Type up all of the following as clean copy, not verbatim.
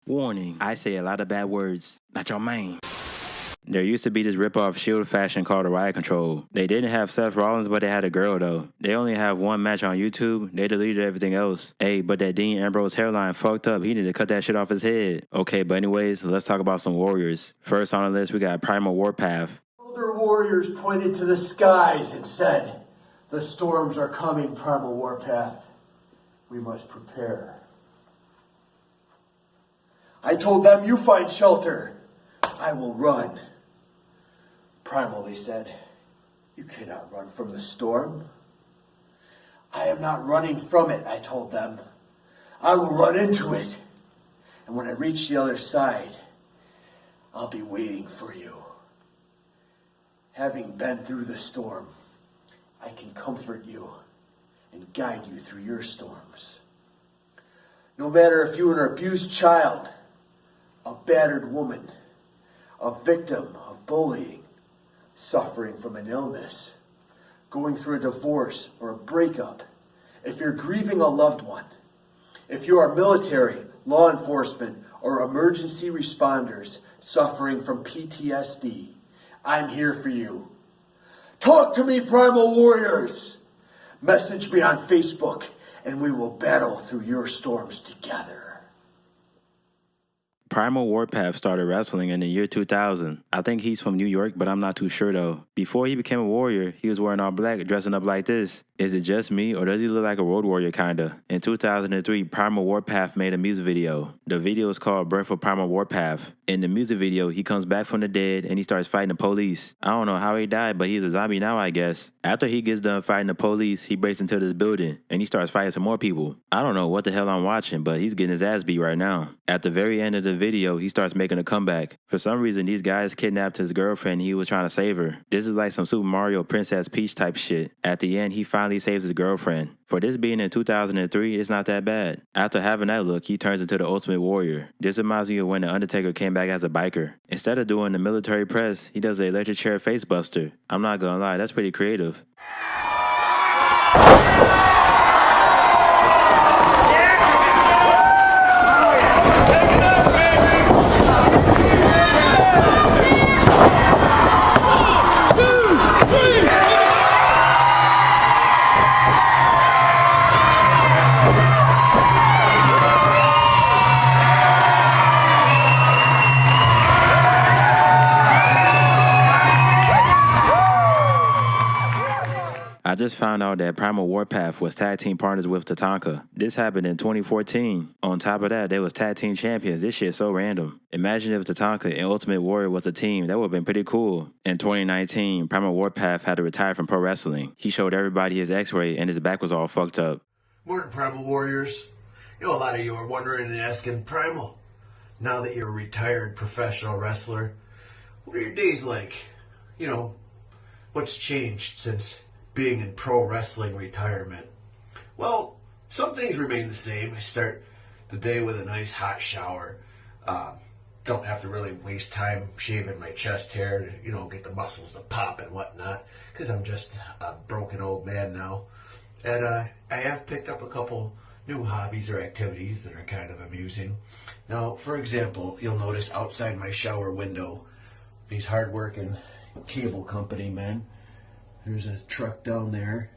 Warning, I say a lot of bad words. Nachomane. There used to be this rip-off Shield fashion called the Riot Control. They didn't have Seth Rollins, but they had a girl though. They only have one match on YouTube. They deleted everything else. Hey, but that Dean Ambrose hairline fucked up. He needed to cut that shit off his head. Okay, but anyways, let's talk about some warriors. First on the list, we got Primal War Path. Older warriors pointed to the skies and said, "The storms are coming, Primal War Path. We must prepare." I told them, "You find shelter. I will run." Primal, they said, "You cannot run from the storm." "I am not running from it," I told them. "I will run into it. And when I reach the other side, I'll be waiting for you." Having been through the storm, I can comfort you and guide you through your storms. No matter if you are an abused child, a battered woman, a victim of bullying, suffering from an illness, going through a divorce or a breakup, if you're grieving a loved one, if you are military, law enforcement, or emergency responders suffering from PTSD, I'm here for you. Talk to me, Primal Warriors. Message me on Facebook, and we will battle through your storms together. Primal War Path started wrestling in the year 2000. I think he's from New York, but I'm not too sure though. Before he became a warrior, he was wearing all black, dressing up like this. Is it just me, or does he look like a road warrior kinda? In 2003, Primal War Path made a music video. The video is called Birth of Primal War Path. In the music video, he comes back from the dead and he starts fighting the police. I don't know how he died, but he's a zombie now, I guess. After he gets done fighting the police, he breaks into this building and he starts fighting some more people. I don't know what the hell I'm watching, but he's getting his ass beat right now. At the very end of the video, he starts making a comeback. For some reason, these guys kidnapped his girlfriend and he was trying to save her. This is like some Super Mario Princess Peach type shit. At the end, he finally saves his girlfriend. For this being in 2003, it's not that bad. After having that look, he turns into the Ultimate Warrior. This reminds me of when the Undertaker came back as a biker. Instead of doing the military press, he does the electric chair face buster. I'm not gonna lie, that's pretty creative. I just found out that Primal War Path was tag team partners with Tatanka. This happened in 2014. On top of that, they was tag team champions. This shit's so random. Imagine if Tatanka and Ultimate Warrior was a team. That would have been pretty cool. In 2019, Primal War Path had to retire from pro wrestling. He showed everybody his x-ray and his back was all fucked up. Morning, Primal Warriors. You know, a lot of you are wondering and asking, Primal, now that you're a retired professional wrestler, what are your days like? You know, what's changed since being in pro wrestling retirement? Well, some things remain the same. I start the day with a nice hot shower. Don't have to really waste time shaving my chest hair to, you know, get the muscles to pop and whatnot, because I'm just a broken old man now. And I have picked up a couple new hobbies or activities that are kind of amusing. Now, for example, you'll notice outside my shower window, these hard-working cable company men. There's a truck down there.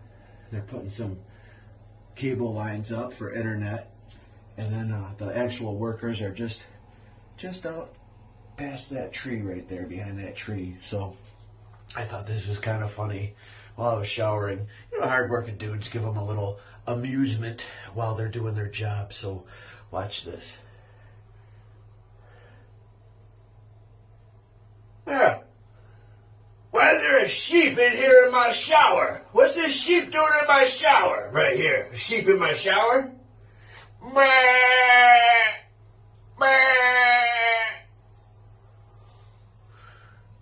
They're putting some cable lines up for internet. And then the actual workers are just out past that tree right there, behind that tree. So I thought this was kind of funny while I was showering. You know, hard-working dudes, give them a little amusement while they're doing their job. So watch this. Yeah. Why is there a sheep in here in my shower? What's this sheep doing in my shower? Right here. A sheep in my shower?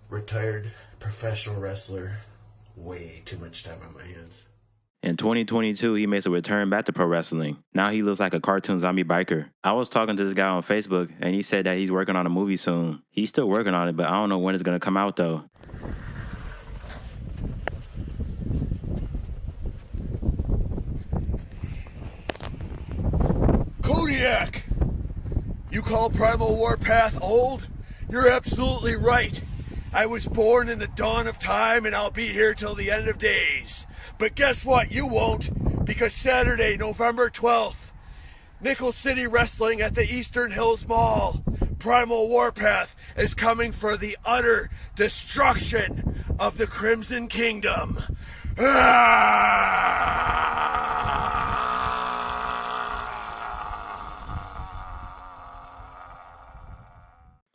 Retired professional wrestler. Way too much time on my hands. In 2022, he makes a return back to pro wrestling. Now he looks like a cartoon zombie biker. I was talking to this guy on Facebook, and he said that he's working on a movie soon. He's still working on it, but I don't know when it's going to come out, though. Kodiak! You You call Primal War Path old? You're absolutely right. I was born in the dawn of time and I'll be here till the end of days. But guess what? You won't, because Saturday, November 12th, Nickel City Wrestling at the Eastern Hills Mall, Primal War Path is coming for the utter destruction of the Crimson Kingdom.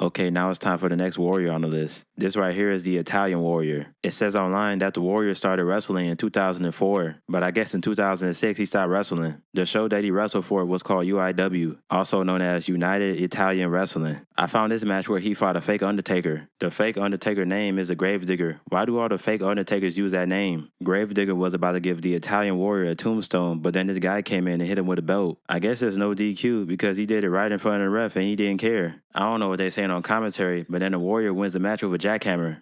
Okay, now it's time for the next warrior on the list. This right here is the Italian Warrior. It says online that the Warrior started wrestling in 2004, but I guess in 2006 he stopped wrestling. The show that he wrestled for was called UIW, also known as United Italian Wrestling. I found this match where he fought a fake Undertaker. The fake Undertaker name is the Gravedigger. Why do all the fake Undertakers use that name? Gravedigger was about to give the Italian Warrior a tombstone, but then this guy came in and hit him with a belt. I guess there's no DQ because he did it right in front of the ref and he didn't care. I don't know what they're saying on commentary, but then the Warrior wins the match with a jackhammer.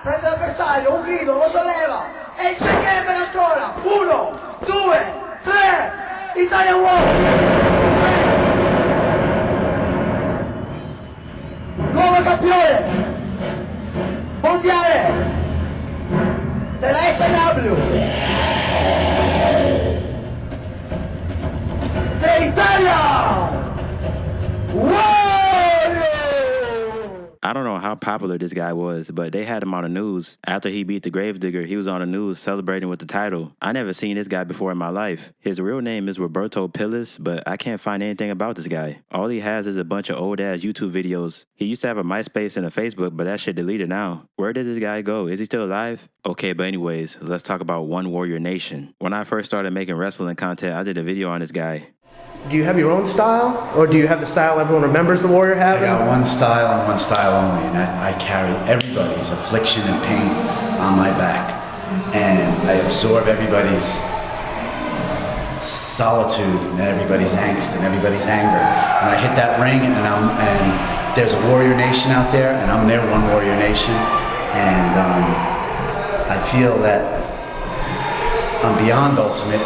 Prende l'avversario, un grido, lo solleva e il jackhammer ancora. 1, 2, 3, Italian Warrior. 3. Nuovo campione mondiale della SW d'Italia. I don't know how popular this guy was, but they had him on the news. After he beat the Gravedigger, he was on the news celebrating with the title. I never seen this guy before in my life. His real name is Roberto Pillis, but I can't find anything about this guy. All he has is a bunch of old-ass YouTube videos. He used to have a MySpace and a Facebook, but that shit deleted now. Where did this guy go? Is he still alive? Okay, but anyways, let's talk about One Warrior Nation. When I first started making wrestling content, I did a video on this guy. Do you have your own style, or do you have the style everyone remembers the Warrior having? I got one style and one style only, and I carry everybody's affliction and pain on my back, and I absorb everybody's solitude and everybody's angst and everybody's anger, and I hit that ring, and there's a Warrior Nation out there, and I'm their One Warrior Nation, and I feel that I'm beyond ultimate,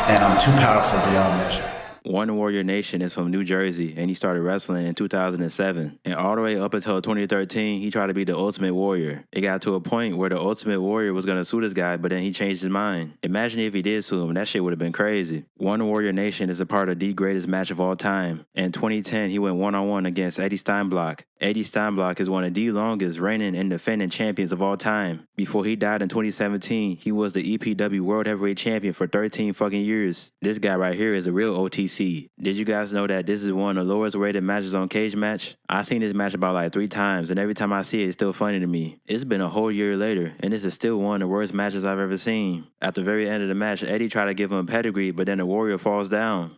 and I'm too powerful beyond measure. One Warrior Nation is from New Jersey, and he started wrestling in 2007. And all the way up until 2013, he tried to be the Ultimate Warrior. It got to a point where the Ultimate Warrior was going to sue this guy, but then he changed his mind. Imagine if he did sue him. That shit would have been crazy. One Warrior Nation is a part of the greatest match of all time. In 2010, he went one-on-one against Eddie Steinblock. Eddie Steinblock is one of the longest reigning and defending champions of all time. Before he died in 2017, he was the EPW World Heavyweight Champion for 13 fucking years. This guy right here is a real OTC. Did you guys know that this is one of the lowest rated matches on Cage Match? I've seen this match about like 3 times, and every time I see it, it's still funny to me. It's been a whole year later, and this is still one of the worst matches I've ever seen. At the very end of the match, Eddie tried to give him a pedigree, but then the Warrior falls down.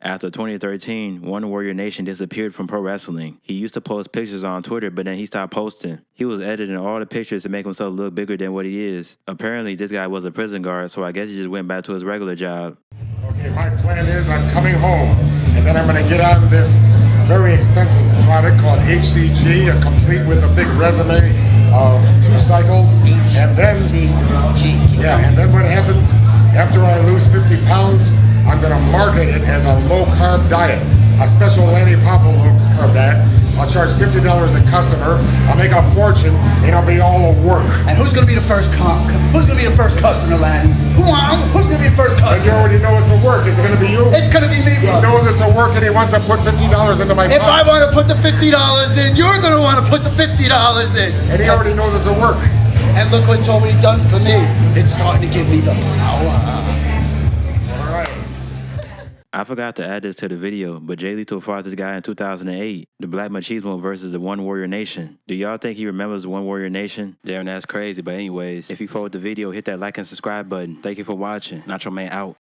After 2013, One Warrior Nation disappeared from pro wrestling. He used to post pictures on Twitter, but then he stopped posting. He was editing all the pictures to make himself look bigger than what he is. Apparently, this guy was a prison guard, so I guess he just went back to his regular job. Okay, my plan is I'm coming home, and then I'm going to get on this very expensive product called HCG, complete with a big resume of 2 cycles. And then, and then what happens after I lose 50 pounds? I'm going to market it as a low-carb diet, a special Lanny Poffo low-carb diet. I'll charge $50 a customer. I'll make a fortune, and it'll be all a work. And who's gonna be the first customer, Lanny? Who's gonna be the first And you customer? already know it's a work. Is it going to be you? It's gonna be me, He bro. knows it's a work, and he wants to put $50 into my If I pocket. want to put the $50 in, you're gonna want to put the $50 in. And he already knows it's a work. And look what it's already done for me. It's starting to give me the power. I forgot to add this to the video, but Jay Lethal fought this guy in 2008, the Black Machismo versus the One Warrior Nation. Do y'all think he remembers One Warrior Nation? Damn, that's crazy, but anyways, if you followed the video, hit that like and subscribe button. Thank you for watching. Nachomane out.